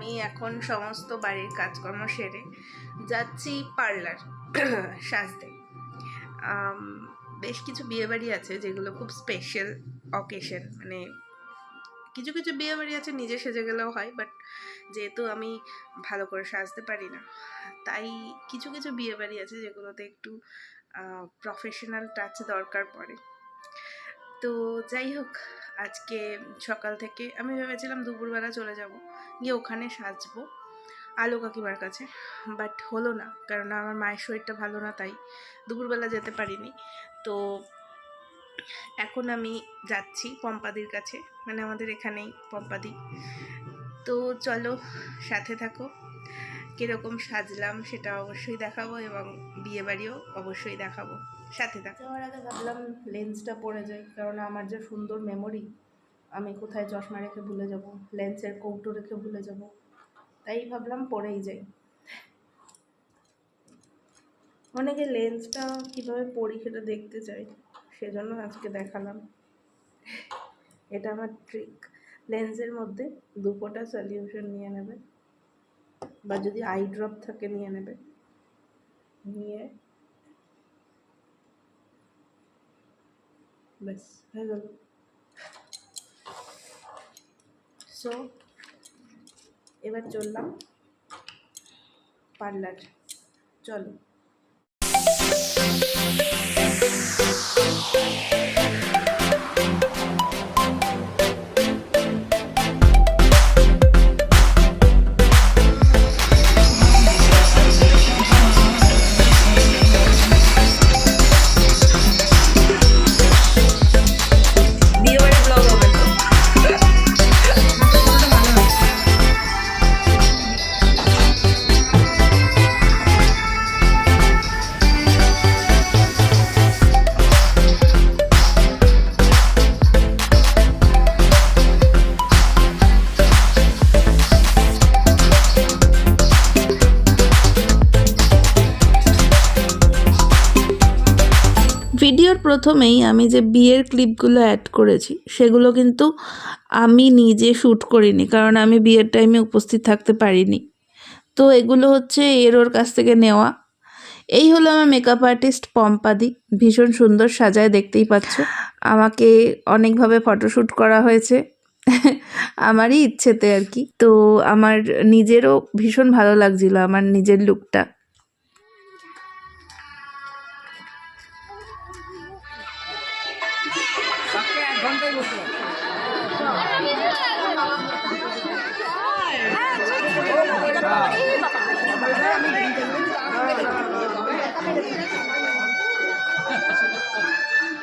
আমি এখন সমস্ত বাড়ির কাজকর্ম সেরে যাচ্ছি পার্লার সাজতে। বেশ কিছু বিয়েবাড়ি আছে যেগুলো খুব স্পেশাল অকেশন, মানে কিছু কিছু বিয়েবাড়ি আছে নিজে সেজে গেলেও হয়, বাট যেহেতু আমি ভালো করে সাজতে পারি না, তাই কিছু কিছু বিয়েবাড়ি আছে যেগুলোতে একটু প্রফেশনাল টাচ দরকার পড়ে। তো যাই হোক, আজকে সকাল থেকে আমি ভেবেছিলাম দুপুরবেলা চলে যাব, গিয়ে ওখানে সাজবো আলো কাকিমার কাছে, বাট হলো না, কারণ আমার মায়ের শরীরটা ভালো না, তাই দুপুরবেলা যেতে পারিনি। তো এখন আমি যাচ্ছি পম্পাদির কাছে, মানে আমাদের এখানেই পম্পাদি। তো চলো সাথে থাকো, কীরকম সাজলাম সেটা অবশ্যই দেখাবো এবং বিয়েবাড়িও অবশ্যই দেখাবো, সাথে থাকো। যাওয়ার আগে ভাবলাম লেন্সটা পরে যাই, কারণ আমার যে সুন্দর মেমোরি, আমি কোথায় চশমা রেখে ভুলে যাব, লেন্সের কৌটো রেখে ভুলে যাব, তাই ভাবলাম পরেই যাই। অনেকে লেন্সটা কীভাবে পরি সেটা দেখতে চাই, সেজন্য আজকে দেখালাম। এটা আমার ট্রিক। লেন্সের মধ্যে 2 ফোঁটা সলিউশন নিয়ে নেবে, বা যদি আই ড্রপ থাকে নিয়ে নেবে, নিয়ে ব্যাস হয়ে গেল। সো এবার চললাম পার্লার, চলো। ভিডিওর প্রথমেই আমি যে বিয়ের ক্লিপগুলো অ্যাড করেছি সেগুলো কিন্তু আমি নিজে শ্যুট করিনি, কারণ আমি বিয়ের টাইমে উপস্থিত থাকতে পারিনি। তো এগুলো হচ্ছে ওর কাছ থেকে নেওয়া। এই হলো আমার মেকআপ আর্টিস্ট পম্পাদি, ভীষণ সুন্দর সাজায়, দেখতেই পাচ্ছ। আমাকে অনেকভাবে ফটোশ্যুট করা হয়েছে আমারই ইচ্ছেতে আর কি। তো আমার নিজেরও ভীষণ ভালো লাগছিল আমার নিজের লুকটা।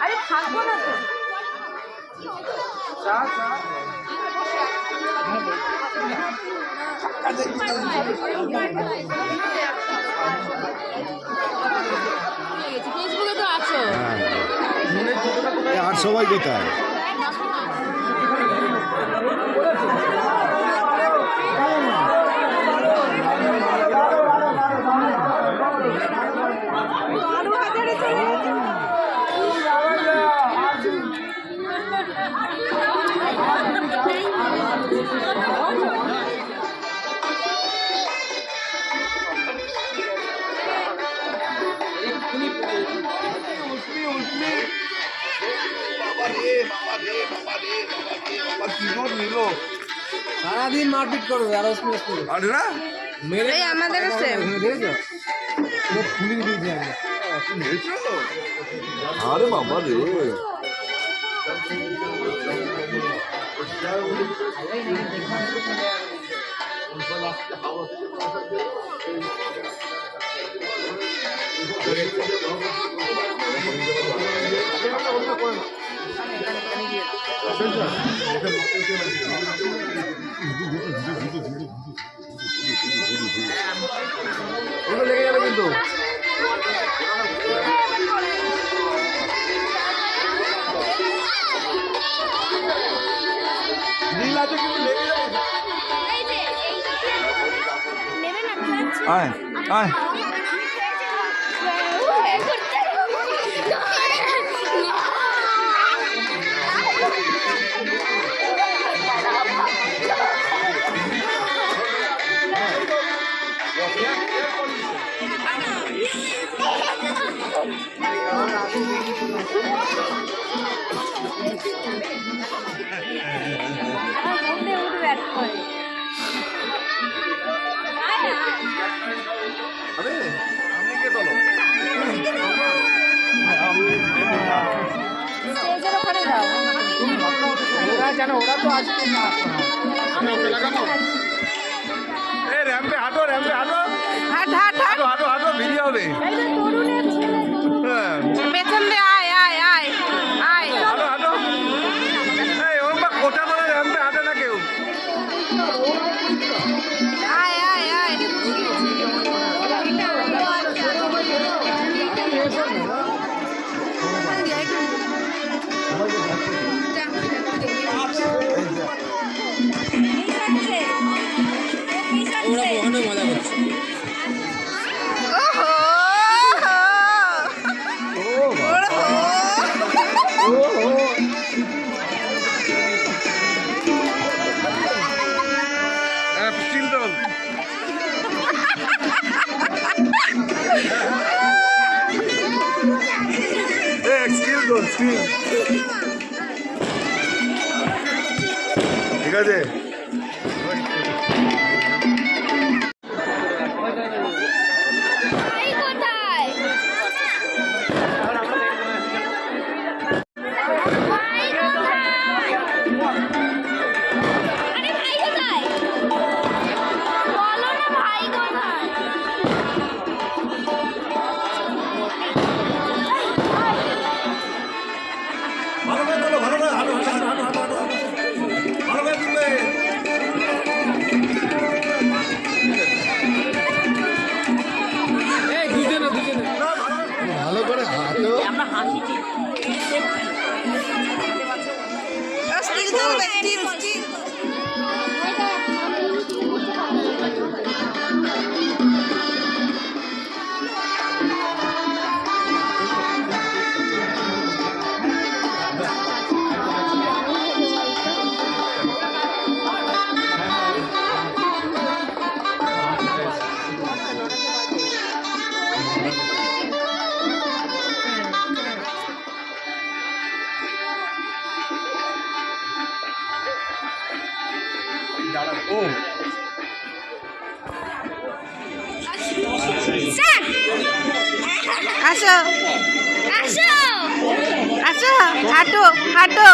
আরে থাকবো না তো, ফেসবুকে তো আছো, আর সবাই কোথায়? সারাদিন মারপিট করবে আর মেরে আমাদের কাছে আরে বাবা রে, লেগে যাবে কিন্তু। আয় আয় জানো ওরা তো আসবে না র্যাম্পে হাঁটো হাট হাট হাট হাঁটো ভিডিও হবে পেছন দিয়ে আয় আয় আয় আয় হাঁটো এই ওর বা কোটা মানে র্যাম্পে হাঁটে না কেউ আয় আয় আয় ওরা ওখানে মজা করছে ঠিক আছে ভালো করে হাঁটো স্টিল চলবে স্টিল স্টিল ও আসো আসো আসো হাঁটো হাঁটো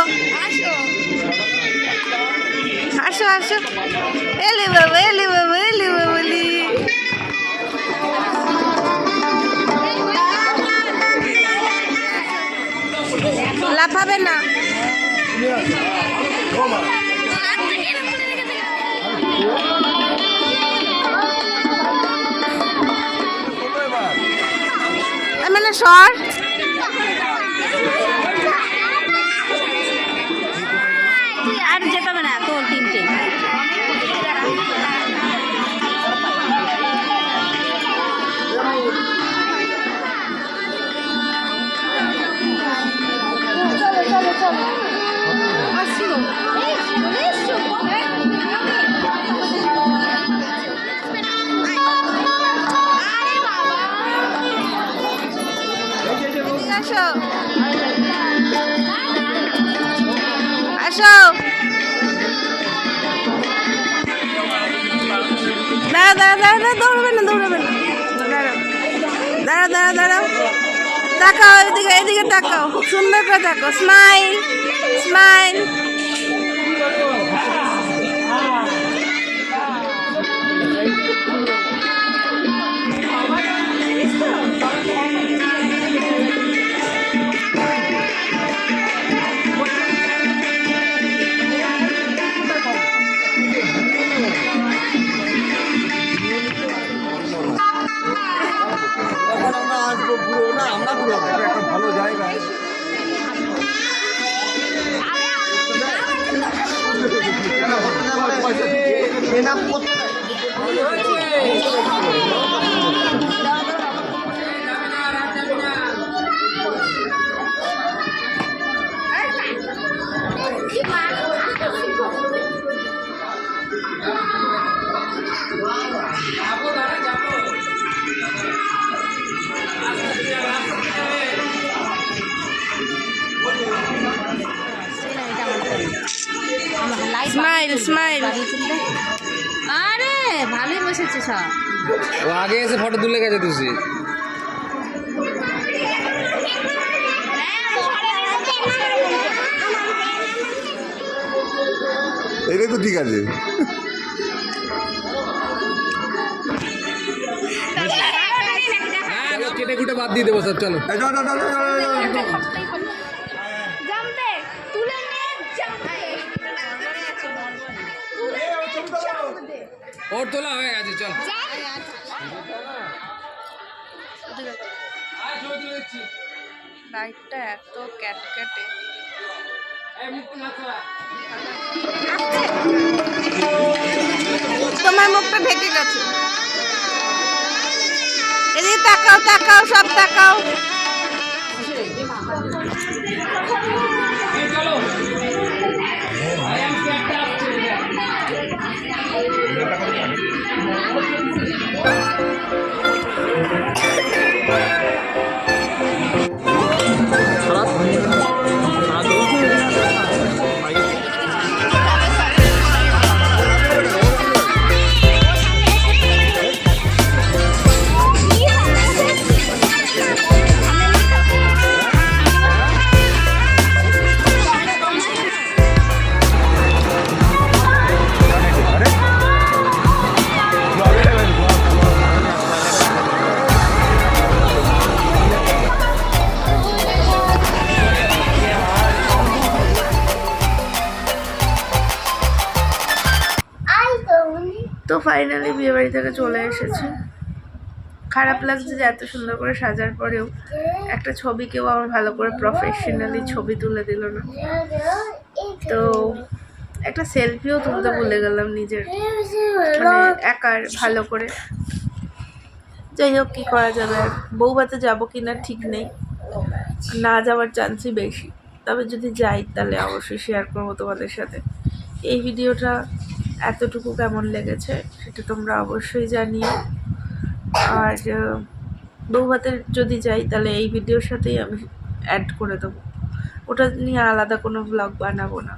আসো আসো এলি বাবু এলি বাবু এলি বাবুলি লাফাবে না মানে শর্ট আর যেতে হবে না তোর তিনটে চলো চলো চলো আসিও আসো আসো দাঁড়া দাঁড়া দাঁড়া দৌড়বে না দৌড়বে না দাঁড়া দাঁড়া দাঁড়াও তাকাও এদিকে এদিকে তাকাও খুব সুন্দর করে তাকাও স্মাইল স্মাইল একটা ভালো জায়গা লাইট স্মাইল স্মাইল। আরে ভালোই বসেছে সব। ও আগে এসে ফটো তুলে গেছে তুই। এটা তো ঠিক আছে। হ্যাঁ কেটে কুটে বাদ দিয়ে দেবো সব, চলো। ওর তোলা হয়ে গেছে, চল। লাইটটা এত ক্যাটক্যাটে। তোমার মুখটা ঢেকে গেছে। এদিকে তাকাও তাকাও সব তাকাও। তো ফাইনালি বিয়ে বাড়ি থেকে চলে এসেছি। খারাপ লাগছে যে এত সুন্দর করে সাজার পরেও একটা ছবি কেউ আমার ভালো করে প্রফেশনালি ছবি তুলে দিল না। তো একটা সেলফিও তুলতে ভুলে গেলাম নিজের, মানে একার ভালো করে। যাই হোক, কী করা যাবে আর। বউ ভাতে যাবো কিনা ঠিক নেই, না যাওয়ার চান্সই বেশি। তবে যদি যাই তাহলে অবশ্যই শেয়ার করবো তোমাদের সাথে। এই ভিডিওটা এতটুকু কেমন লেগেছে সেটা তোমরা অবশ্যই জানিও। আর বউ ভাতের যদি যাই তাহলে এই ভিডিওর সাথেই আমি অ্যাড করে দেবো, ওটা নিয়ে আলাদা কোনো ব্লগ বানাবো না।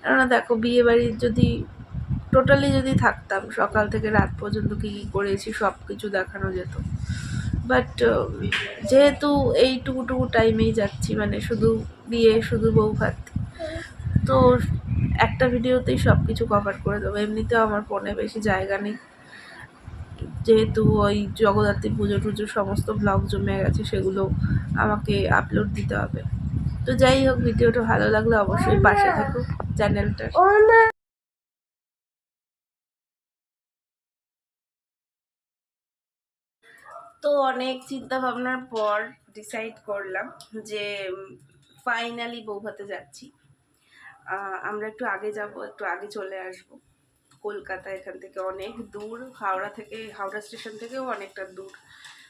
কেননা দেখো, বিয়ে বাড়ির যদি টোটালি যদি থাকতাম, সকাল থেকে রাত পর্যন্ত কী কী করেছি সব কিছু দেখানো যেত। বাট যেহেতু এইটুকু টাইমেই যাচ্ছি, মানে শুধু বিয়ে শুধু বউ ভাত, তো একটা ভিডিওতেই সব কিছু কভার করে দেবো। এমনিতেও আমার ফোনে বেশি জায়গা নেই, যেহেতু ওই জগদ্ধাত্রী পুজো টুজো সমস্ত ব্লগ জমে গেছে, সেগুলো আমাকে আপলোড দিতে হবে। তো যাই হোক, ভিডিওটা ভালো লাগলে অবশ্যই পাশে থাকো চ্যানেলটার। তো অনেক চিন্তা ভাবনার পর ডিসাইড করলাম যে ফাইনালি বৌভাতে যাচ্ছি। আমরা একটু আগে যাব, একটু আগে চলে আসব। কলকাতা এখান থেকে অনেক দূর, হাওড়া স্টেশন থেকেও অনেকটা দূর।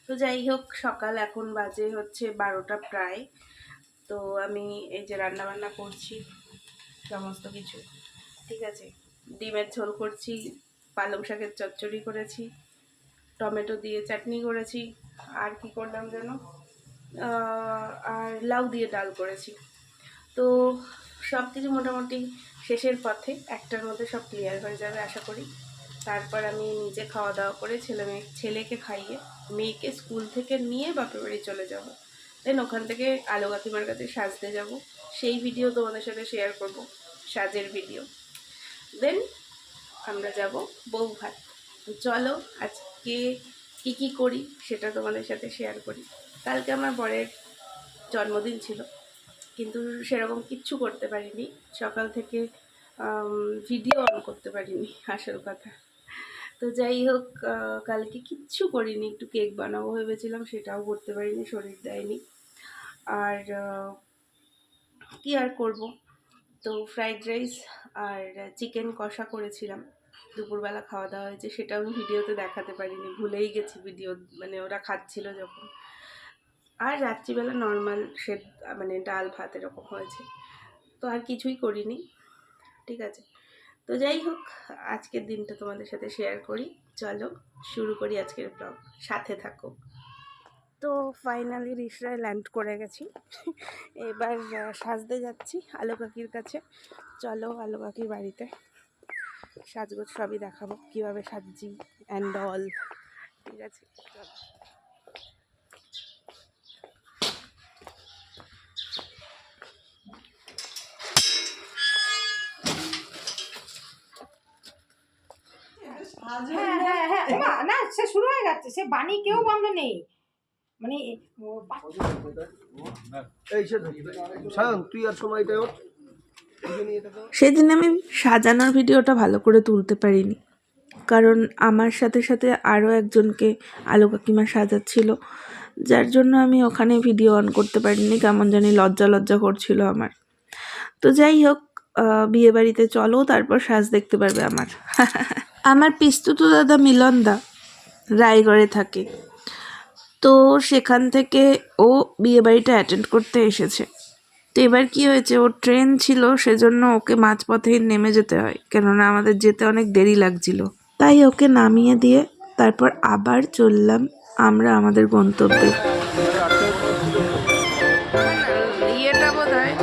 তো যাই হোক, সকাল এখন বাজে হচ্ছে 12টা প্রায়। তো আমি এই যে রান্নাবান্না করছি সমস্ত কিছু, ঠিক আছে। ডিমের ঝোল করছি, পালং শাকের চচ্চড়ি করেছি, টমেটো দিয়ে চাটনি করেছি, আর কি করলাম যেন, আর লাউ দিয়ে ডাল করেছি। তো সব কিছু মোটামুটি শেষের পথে, একটার মধ্যে সব ক্লিয়ার হয়ে যাবে আশা করি। তারপর আমি নিজে খাওয়া দাওয়া করে ছেলেকে খাইয়ে মেয়েকে স্কুল থেকে নিয়ে বাপের বাড়ি চলে যাব। দেন ওখান থেকে আলো কাকিমার কাছে সাজতে যাব, সেই ভিডিও তোমাদের সাথে শেয়ার করব, সাজের ভিডিও। দেন আমরা যাব বউ ভাত। চলো আজকে কী কী করি সেটা তোমাদের সাথে শেয়ার করি। কালকে আমার বরের জন্মদিন ছিল, কিন্তু সেরকম কিচ্ছু করতে পারিনি। সকাল থেকে ভিডিও অন করতে পারিনি আসল কথা। তো যাই হোক, কালকে কিচ্ছু করিনি, একটু কেক বানাবো ভেবেছিলাম, সেটাও করতে পারিনি, শরীর দেয়নি। আর কি আর করব। তো ফ্রাইড রাইস আর চিকেন কষা করেছিলাম, দুপুরবেলা খাওয়া দাওয়া হয়েছে, সেটাও আমি ভিডিওতে দেখাতে পারিনি, ভুলেই গেছি ভিডিও, মানে ওরা খাচ্ছিল যখন। আর রাত্রিবেলা নর্মাল মানে ডাল ভাত এরকম হয়েছে। তো আর কিছুই করিনি, ঠিক আছে। তো যাই হোক, আজকের দিনটা তোমাদের সাথে শেয়ার করি। চলো শুরু করি আজকের ব্লগ, সাথে থাকো। তো তো ফাইনালি রিসরায় ল্যান্ড করে গেছি। এবার সাজতে যাচ্ছি আলো কাকির কাছে। চলো আলো কাকির বাড়িতে, সাজগোজ সবই দেখাবো কীভাবে সাজছি অ্যান্ড অল। ঠিক আছে চলো। হ্যাঁ হ্যাঁ হ্যাঁ ওমা, না সে শুরু হয়ে গেছে, সে বাণী কেউ বন্ধ নেই মানে সায়ন তুই আর সময়টা ওর সেদিন আমি সাজানোর ভিডিওটা ভালো করে তুলতে পারিনি, কারণ আমার সাথে সাথে আরও একজনকে আলো কাকিমা সাজাচ্ছিল, যার জন্য আমি ওখানে ভিডিও অন করতে পারিনি। কেমন জানি লজ্জা লজ্জা করছিল আমার। তো যাই হোক, বিয়ে বাড়িতে চলো, তারপর সাজ দেখতে পারবে আমার। আমার পিস্তুত দাদা মিলন দা রায়গড়ে থাকে, তো সেখান থেকে ও বিয়ে বাড়িটা অ্যাটেন্ড করতে এসেছে। তো এবার কি হয়েছে, ওর ট্রেন ছিল, সেজন্য ওকে মাঝপথেই নেমে যেতে হয়, কেননা আমাদের যেতে অনেক দেরি লাগছিল। তাই ওকে নামিয়ে দিয়ে তারপর আবার চললাম আমরা আমাদের গন্তব্যে। ইয়েটা বোধহয়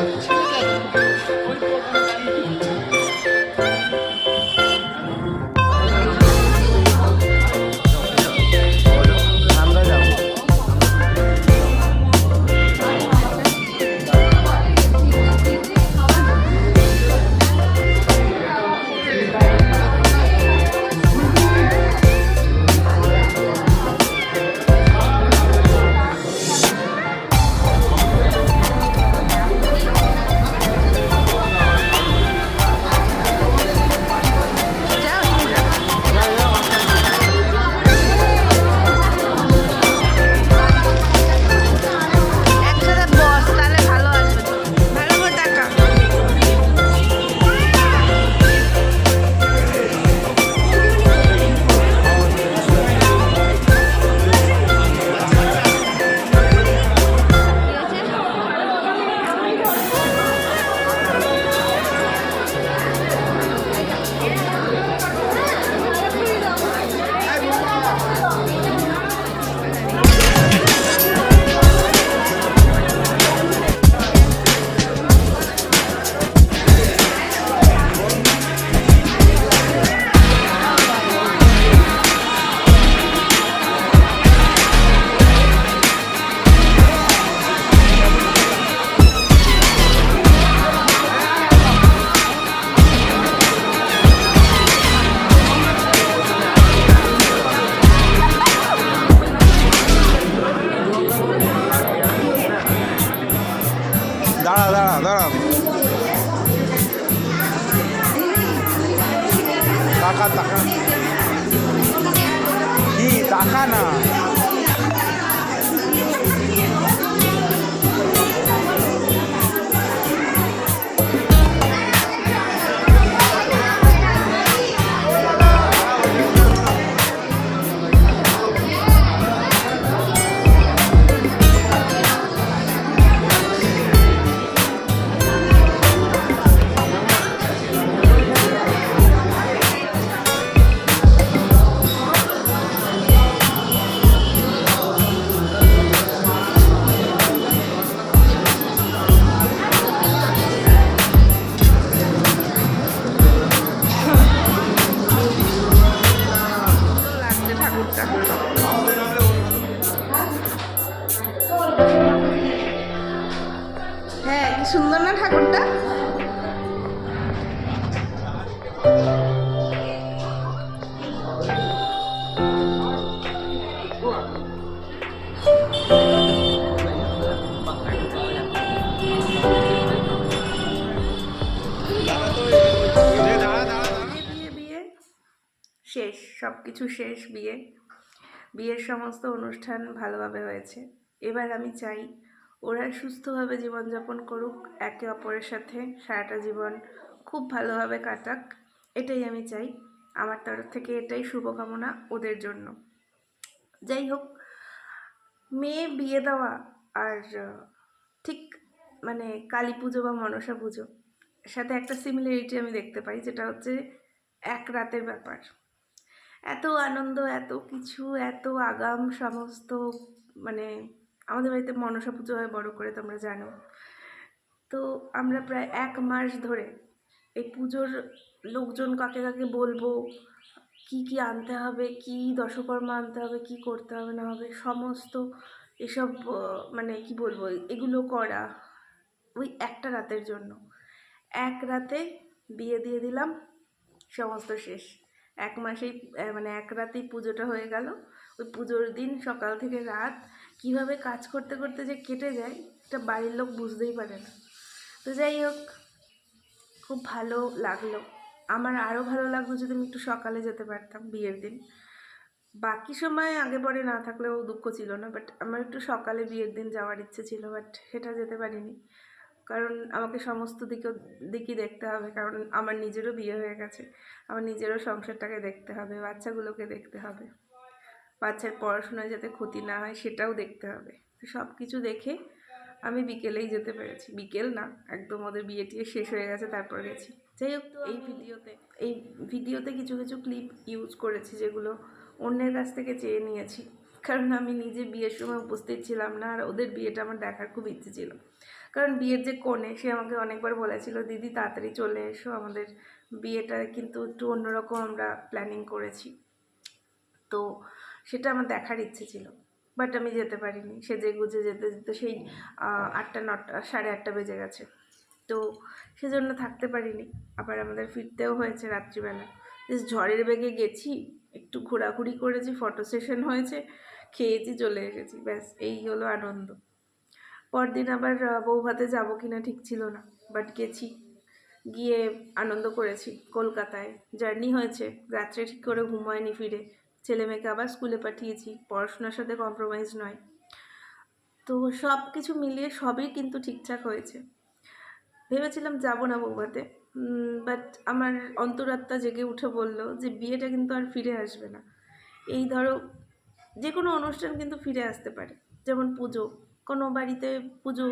দাঁড়া দাঁড়া দাঁড়া, টাকা টাকা কি টাকা না। লাগছে ঠাকুরটা। হ্যাঁ কি সুন্দর না ঠাকুরটা। বিয়ে শেষ, সব কিছু শেষ। বিয়ের সমস্ত অনুষ্ঠান ভালোভাবে হয়েছে। এবার আমি চাই ওরা সুস্থভাবে জীবনযাপন করুক, একে অপরের সাথে সারাটা জীবন খুব ভালোভাবে কাটাক, এটাই আমি চাই। আমার তরফ থেকে এটাই শুভকামনা ওদের জন্য। যাই হোক, মেয়ে বিয়ে দেওয়া আর ঠিক মানে কালী পুজো বা মনসা পুজো সাথে একটা সিমিলারিটি আমি দেখতে পাই, যেটা হচ্ছে এক রাতের ব্যাপার। এত আনন্দ, এত কিছু, এত আগাম সমস্ত মানে আমাদের বাড়িতে মনসা পুজো হয় বড় করে, তোমরা জানো। তো আমরা প্রায় 1 মাস ধরে এই পুজোর লোকজন কাকে কাকে বলবো, কি কি আনতে হবে, কি দশকর্মা আনতে হবে, কি করতে হবে না হবে, সমস্ত এসব মানে কি বলবো, এগুলো করা ওই একটা রাতের জন্য। এক রাতে বিয়ে দিয়ে দিলাম, সমস্ত শেষ। 1 মাসেই মানে এক রাতেই পুজোটা হয়ে গেল। ওই পুজোর দিন সকাল থেকে রাত কিভাবে কাজ করতে করতে যে কেটে যায় এটা বাড়ির লোক বুঝতেই পারে না। তো যাই হোক, খুব ভালো লাগলো। আমার আরও ভালো লাগলো যদি আমি একটু সকালে যেতে পারতাম বিয়ের দিন। বাকি সময় আগে পরে না থাকলেও দুঃখ ছিল না, বাট আমার একটু সকালে বিয়ের দিন যাওয়ার ইচ্ছে ছিল, বাট সেটা যেতে পারিনি। কারণ আমাকে সমস্ত দিকই দেখতে হবে, কারণ আমার নিজেরও বিয়ে হয়ে গেছে, আমার নিজেরও সংসারটাকে দেখতে হবে, বাচ্চাগুলোকে দেখতে হবে, বাচ্চার পড়াশোনায় যাতে ক্ষতি না হয় সেটাও দেখতে হবে। তো সব কিছু দেখে আমি বিকেলেই যেতে পেরেছি। বিকেল না, একদম ওদের বিয়ে টিয়ে শেষ হয়ে গেছে তারপর গেছি। যাই হোক, তো এই ভিডিওতে কিছু কিছু ক্লিপ ইউজ করেছি যেগুলো অন্যের কাছ থেকে চেয়ে নিয়েছি, কারণ আমি নিজে বিয়ের সময় উপস্থিত ছিলাম না, আর ওদের বিয়েটা আমার দেখার খুব ইচ্ছে ছিল। কারণ বিয়ের যে কনে, সে আমাকে অনেকবার বলেছিল, দিদি তাড়াতাড়ি চলে এসো, আমাদের বিয়েটা কিন্তু একটু অন্যরকম আমরা প্ল্যানিং করেছি। তো সেটা আমার দেখার ইচ্ছে ছিল, বাট আমি যেতে পারিনি। সেজে গুজে যেতে যেতে সেই 8টা 9টা 8:30 বেজে গেছে। তো সেজন্য থাকতে পারিনি। আবার আমাদের ফিরতেও হয়েছে রাত্রিবেলা। বেশ ঝড়ের বেগে গেছি, একটু ঘোরাঘুরি করেছি, ফটো সেশন হয়েছে, খেয়েছি, চলে এসেছি, ব্যাস এই হলো আনন্দ। পরদিন আবার বৌভাতে যাবো কিনা ঠিক ছিল না, বাট গেছি, গিয়ে আনন্দ করেছি। কলকাতায় জার্নি হয়েছে, রাত্রে ঠিক করে ঘুম হয়নি ফিরে। ছেলে মেয়েকে আবার স্কুলে পাঠিয়েছি, পড়াশোনার সাথে কম্প্রোমাইজ নয়। তো সব কিছু মিলিয়ে সবই কিন্তু ঠিকঠাক হয়েছে। ভেবেছিলাম যাবো না বৌভাতে, বাট আমার অন্তরাত্মা জেগে উঠে বলল যে বিয়েটা কিন্তু আর ফিরে আসবে না। এই ধরো, যে কোনো অনুষ্ঠান কিন্তু ফিরে আসতে পারে, যেমন পুজো, কোনো বাড়িতে পুজো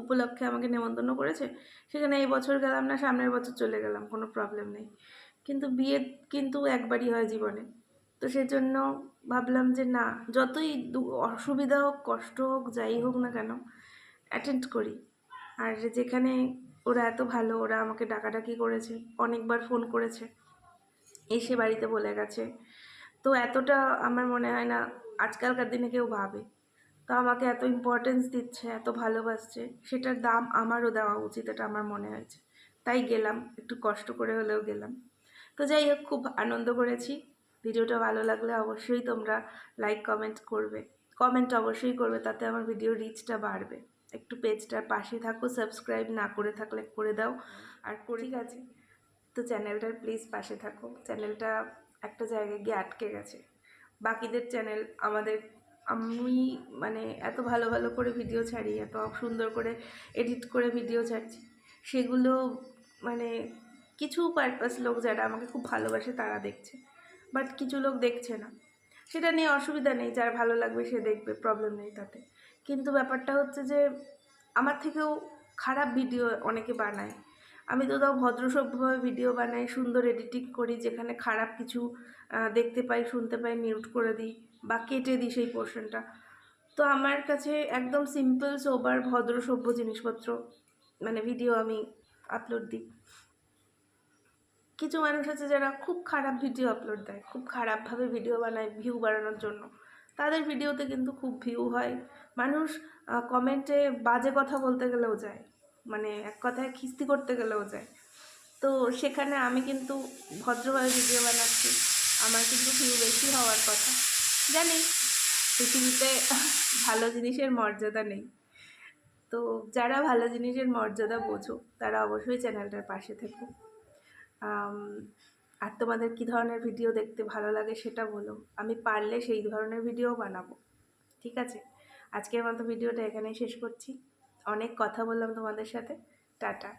উপলক্ষে আমাকে নেমন্তন্ন করেছে, সেখানে এই বছর গেলাম না, সামনের বছর চলে গেলাম, কোনো প্রবলেম নেই। কিন্তু বিয়ে কিন্তু একবারই হয় জীবনে। তো সেজন্য ভাবলাম যে না, যতই অসুবিধা হোক, কষ্ট হোক, যাই হোক না কেন, অ্যাটেন্ড করি। আর যেখানে ওরা এত ভালো, ওরা আমাকে ডাকাডাকি করেছে, অনেকবার ফোন করেছে, এসে বাড়িতে বলে গেছে। তো এতটা আমার মনে হয় না আজকালকার দিনে কেউ ভাবে। তো আমাকে এত ইম্পর্টেন্স দিচ্ছে, এত ভালোবাসছে, সেটার দাম আমারও দেওয়া উচিত, এটা আমার মনে হয়েছে। তাই গেলাম, একটু কষ্ট করে হলেও গেলাম। তো যাই হোক, খুব আনন্দ করেছি। ভিডিওটা ভালো লাগলে অবশ্যই তোমরা লাইক কমেন্ট করবে, কমেন্ট অবশ্যই করবে, তাতে আমার ভিডিও রিচটা বাড়বে। একটু পেজটার পাশে থাকো, সাবস্ক্রাইব না করে থাকলে করে দাও, আর ঠিক আছে। তো চ্যানেলটার প্লিজ পাশে থাকো, চ্যানেলটা একটা জায়গায় গিয়ে আটকে গেছে। বাকিদের চ্যানেল আমাদের, আমি মানে এত ভালো ভালো করে ভিডিও ছাড়ি, এত সুন্দর করে এডিট করে ভিডিও ছাড়ছি, সেগুলো মানে কিছু পারপাস লোক যারা আমাকে খুব ভালোবাসে তারা দেখছে, বাট কিছু লোক দেখছে না। সেটা নিয়ে অসুবিধা নেই, যার ভালো লাগবে সে দেখবে, প্রবলেম নেই তাতে। কিন্তু ব্যাপারটা হচ্ছে যে আমার থেকেও খারাপ ভিডিও অনেকে বানায়। আমি তো তাও ভদ্রসভ্যভাবে ভিডিও বানাই, সুন্দর এডিটিং করি, যেখানে খারাপ কিছু দেখতে পাই, শুনতে পাই, মিউট করে দিই বা কেটে দিই সেই পোর্শনটা। তো আমার কাছে একদম সিম্পল, সোবার, ভদ্রসভ্য জিনিসপত্র মানে ভিডিও আমি আপলোড দিই। কিছু মানুষ আছে যারা খুব খারাপ ভিডিও আপলোড দেয়, খুব খারাপভাবে ভিডিও বানায় ভিউ বাড়ানোর জন্য। তাদের ভিডিওতে কিন্তু খুব ভিউ হয়, মানুষ কমেন্টে বাজে কথা বলতে গেলেও যায়, মানে এক কথায় খিস্তি করতে গেলেও যায়। তো সেখানে আমি কিন্তু ভদ্রভাবে ভিডিও বানাচ্ছি, আমার কিন্তু ভিউ বেশি হওয়ার কথা। জানি পৃথিবীতে ভালো জিনিসের মর্যাদা নেই। তো যারা ভালো জিনিসের মর্যাদা বোঝো তারা অবশ্যই চ্যানেলটার পাশে থেকো। আর তোমাদের কী ধরনের ভিডিও দেখতে ভালো লাগে সেটা বলো, আমি পারলে সেই ধরনের ভিডিও বানাবো। ঠিক আছে, আজকের মতো ভিডিওটা এখানেই শেষ করছি। অনেক কথা বললাম তোমাদের সাথে। টাটা।